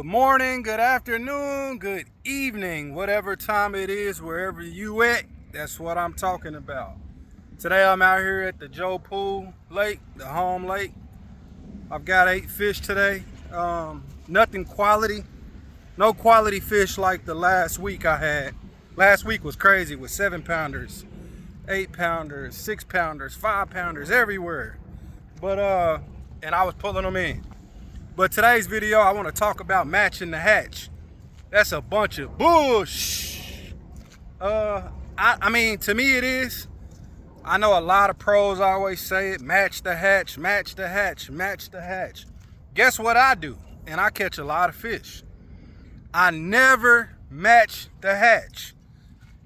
Good morning, good afternoon, good evening, whatever time it is, wherever you at, that's what I'm talking about. Today I'm out here at the Joe Pool Lake, the home lake. I've got 8 fish today. Nothing quality, no quality fish like the last week I had. Last week was crazy with 7-pounders, 8-pounders, 6-pounders, 5-pounders everywhere. And I was pulling them in. But today's video, I want to talk about matching the hatch. That's a bunch of bullshit. I mean, to me it is. I know a lot of pros always say it, match the hatch, match the hatch, match the hatch. Guess what I do? And I catch a lot of fish. I never match the hatch.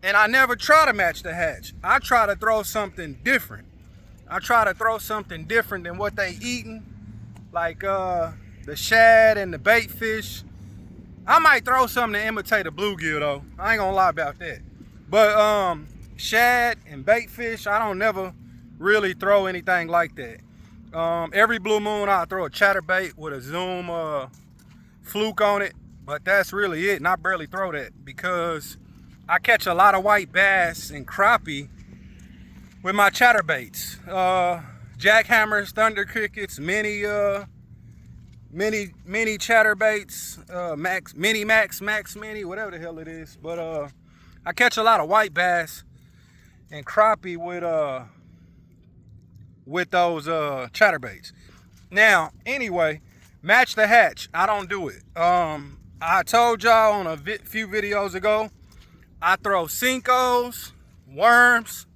And I never try to match the hatch. I try to throw something different. I try to throw something different than what they eating. Like the shad and the bait fish. I might throw something to imitate a bluegill though. I ain't gonna lie about that. But shad and bait fish, I don't never really throw anything like that. Every blue moon I'll throw a chatterbait with a zoom fluke on it. But that's really it, and I barely throw that because I catch a lot of white bass and crappie with my chatterbaits. Jackhammers, thunder crickets, mini chatterbaits, max mini, whatever the hell it is. But I catch a lot of white bass and crappie with those chatterbaits. Now, anyway, match the hatch. I don't do it. I told y'all on a few videos ago, I throw Senkos, worms,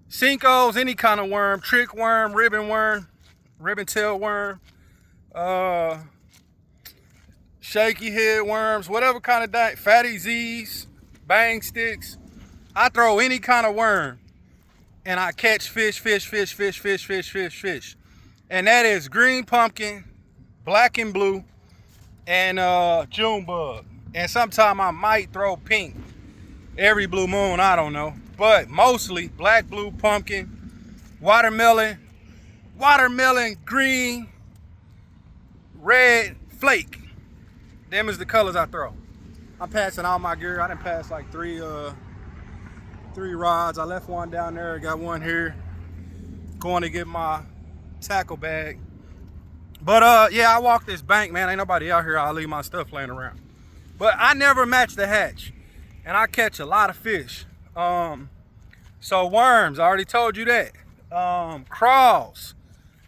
Senkos, any kind of worm, trick worm, ribbon tail worm, shaky head worms, whatever kind of fatty Z's, bang sticks. I throw any kind of worm and I catch fish. And that is green pumpkin, black and blue, and June bug. And sometimes I might throw pink. Every blue moon, I don't know. But mostly black, blue, pumpkin, watermelon, green, red, flake. Them is the colors I throw. I'm passing all my gear. I done passed like three rods. I left one down there, got one here. Going to get my tackle bag. But yeah, I walk this bank, man. Ain't nobody out here. I'll leave my stuff laying around. But I never match the hatch. And I catch a lot of fish. So worms, I already told you that. Crawls.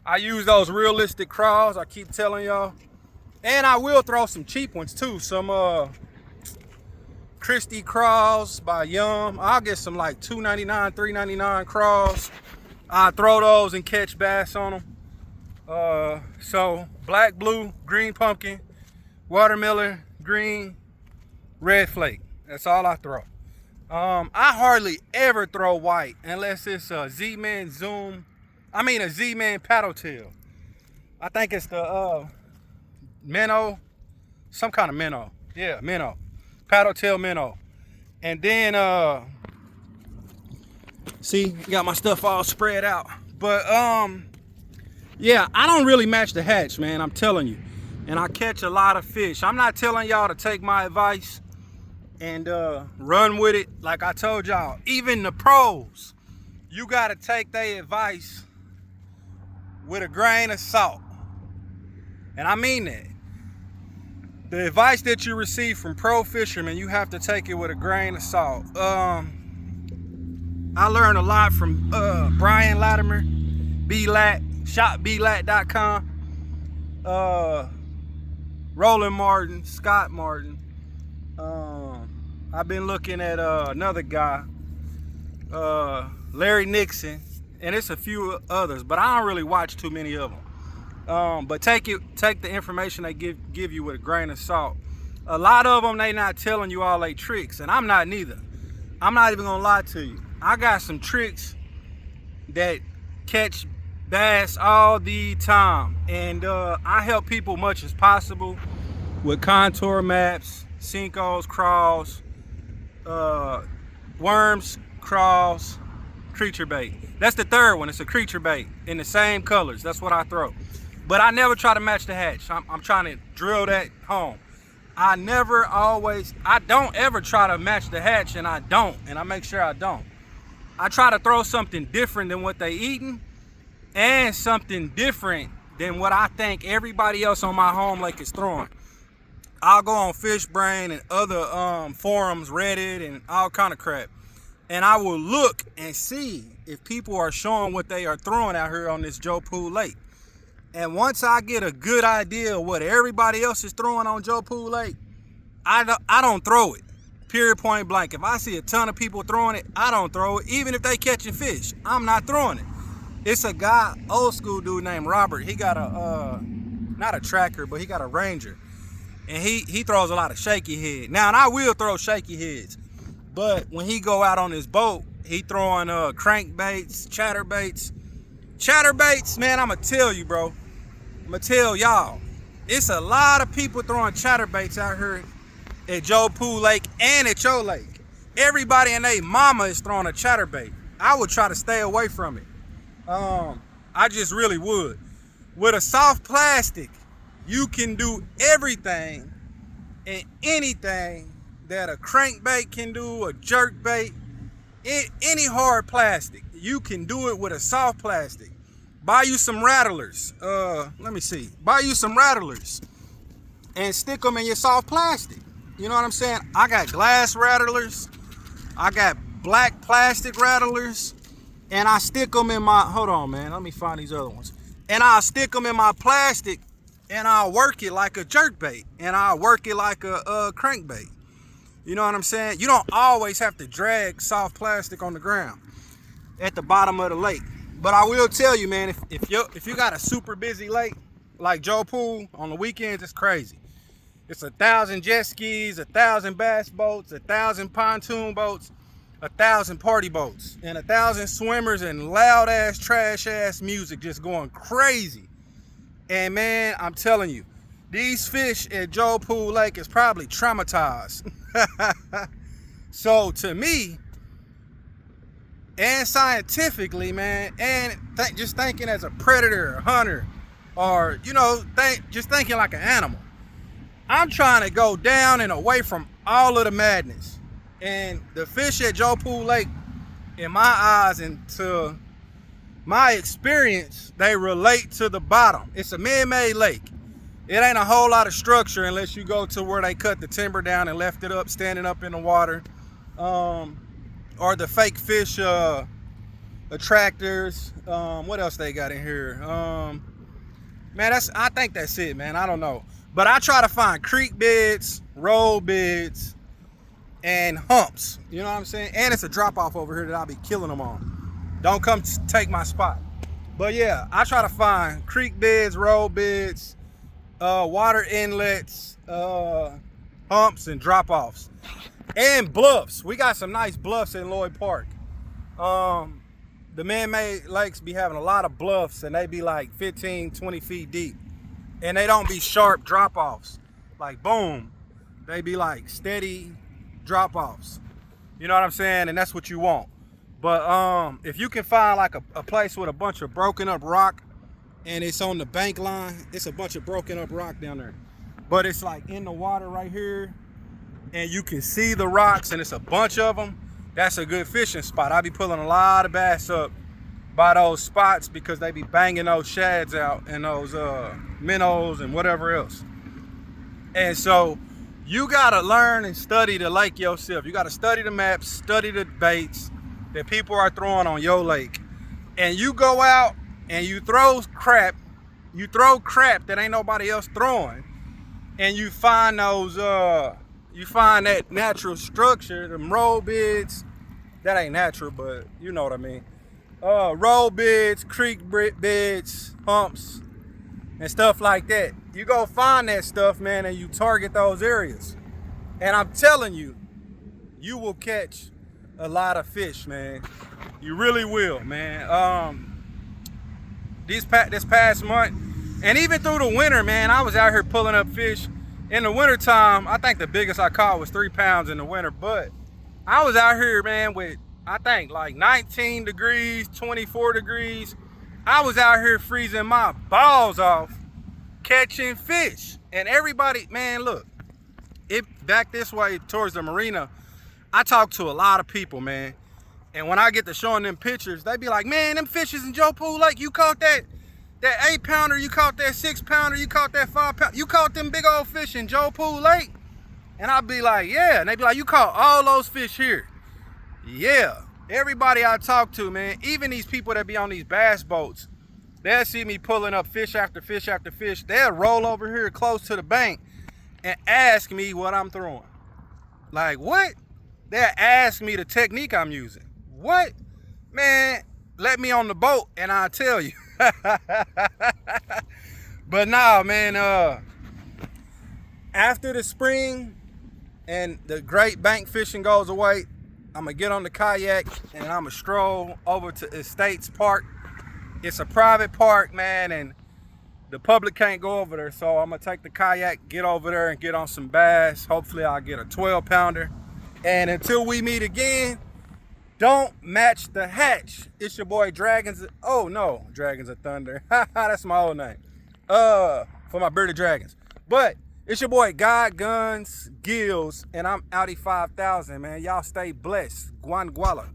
I use those realistic crawls, I keep telling y'all. And I will throw some cheap ones too. Some Christie crawls by Yum. I'll get some like $2.99, $3.99 crawls. I throw those and catch bass on them. So black, blue, green pumpkin, watermelon, green, red flake. That's all I throw. I hardly ever throw white unless it's a Z-Man zoom. A Z-Man paddle tail. I think it's the minnow, some kind of minnow. Yeah, minnow, paddle tail minnow. And then see, got my stuff all spread out. But yeah, I don't really match the hatch, man. I'm telling you, and I catch a lot of fish. I'm not telling y'all to take my advice and run with it. Like I told y'all, even the pros, you gotta take their advice with a grain of salt. And I mean that. The advice that you receive from pro fishermen, you have to take it with a grain of salt. I learned a lot from Brian Latimer, B-Lat, shopblat.com, Roland Martin, Scott Martin. I've been looking at another guy, Larry Nixon, and it's a few others, but I don't really watch too many of them. But take the information they give you with a grain of salt. A lot of them, they not telling you all they tricks, and I'm not neither. I'm not even gonna lie to you. I got some tricks that catch bass all the time, and I help people much as possible with contour maps, Senkos, crawls, worms, crawls, creature bait. That's the third one. It's a creature bait in the same colors. That's what I throw. But I never try to match the hatch. I'm trying to drill that home. I don't ever try to match the hatch, and I make sure I don't. I try to throw something different than what they eating, and something different than what I think everybody else on my home lake is throwing. I'll go on FishBrain and other forums, Reddit, and all kind of crap, and I will look and see if people are showing what they are throwing out here on this Joe Pool Lake. And once I get a good idea of what everybody else is throwing on Joe Pool Lake, I don't throw it. Period, point blank. If I see a ton of people throwing it, I don't throw it. Even if they catching fish, I'm not throwing it. It's a guy, old school dude named Robert. He got a, not a tracker, but he got a Ranger. And he throws a lot of shaky head. Now, and I will throw shaky heads. But when he go out on his boat, he throwing crankbaits, chatterbaits. Chatterbaits, man, I'ma tell you, bro. I'ma tell y'all. It's a lot of people throwing chatterbaits out here at Joe Pool Lake and at your lake. Everybody and their mama is throwing a chatterbait. I would try to stay away from it. I just really would. With a soft plastic, you can do everything and anything that a crankbait can do, a jerkbait, any hard plastic. You can do it with a soft plastic. Buy you some rattlers. Let me see. Buy you some rattlers and stick them in your soft plastic. You know what I'm saying? I got glass rattlers. I got black plastic rattlers. And I stick them in my, hold on, man. Let me find these other ones. And I'll stick them in my plastic and I'll work it like a jerkbait. And I'll work it like a crankbait. You know what I'm saying? You don't always have to drag soft plastic on the ground at the bottom of the lake. But I will tell you, man, if you got a super busy lake like Joe Pool on the weekends, it's crazy. It's 1,000 jet skis, 1,000 bass boats, 1,000 pontoon boats, 1,000 party boats, and 1,000 swimmers and loud ass, trash ass music just going crazy. And man, I'm telling you, these fish at Joe Pool Lake is probably traumatized. So to me, and scientifically, man, and just thinking as a predator or hunter, or just thinking like an animal, I'm trying to go down and away from all of the madness. And the fish at Joe Pool Lake, in my eyes and to my experience, they relate to the bottom. It's a man-made lake. It ain't a whole lot of structure unless you go to where they cut the timber down and left it up, standing up in the water. Or the fake fish attractors. What else they got in here? Man, I think that's it, man. I don't know. But I try to find creek beds, roll beds, and humps. You know what I'm saying? And it's a drop off over here that I'll be killing them on. Don't come take my spot. But yeah, I try to find creek beds, roll beds, water inlets, humps, and drop offs. And bluffs. We got some nice bluffs in Lloyd Park. The man-made lakes be having a lot of bluffs, and they be like 15, 20 feet deep. And they don't be sharp drop-offs. Like, boom. They be like steady drop-offs. You know what I'm saying? And that's what you want. But if you can find like a place with a bunch of broken up rock, and it's on the bank line, it's a bunch of broken up rock down there. But it's like in the water right here, and you can see the rocks, and it's a bunch of them. That's a good fishing spot. I be pulling a lot of bass up by those spots because they be banging those shads out and those minnows and whatever else. And so you gotta learn and study the lake yourself. You gotta study the maps, study the baits that people are throwing on your lake. And you go out and you throw crap that ain't nobody else throwing, and you find those you find that natural structure, them roll beds. That ain't natural, but you know what I mean. Roll beds, creek beds, humps, and stuff like that. You go find that stuff, man, and you target those areas. And I'm telling you, you will catch a lot of fish, man. You really will, man. This past month, and even through the winter, man, I was out here pulling up fish. In the wintertime, I think the biggest I caught was 3 pounds in the winter, but I was out here, man, with, I think, like 19 degrees, 24 degrees. I was out here freezing my balls off, catching fish. And everybody, man, look, back this way towards the marina, I talk to a lot of people, man. And when I get to showing them pictures, they be like, man, them fishes in Joe Pool Lake, you caught that 8-pounder, you caught that 6-pounder, you caught that 5-pounder, you caught them big old fish in Joe Pool Lake? And I'll be like, yeah. And they be like, you caught all those fish here? Yeah. Everybody I talk to, man, even these people that be on these bass boats, they'll see me pulling up fish after fish after fish. They'll roll over here close to the bank and ask me what I'm throwing. Like, what? They'll ask me the technique I'm using. What? Man, let me on the boat and I'll tell you. But nah, man, after the spring and the great bank fishing goes away, I'm gonna get on the kayak and I'm gonna stroll over to Estates Park. It's a private park, man, and the public can't go over there. So I'm gonna take the kayak, get over there and get on some bass. Hopefully I'll get a 12-pounder. And until we meet again, don't match the hatch. It's your boy Dragons. Oh no, Dragons of Thunder. That's my old name. For my Bearded Dragons. But it's your boy God Guns Gills, and I'm Audi 5000, man. Y'all stay blessed. Guan Guala.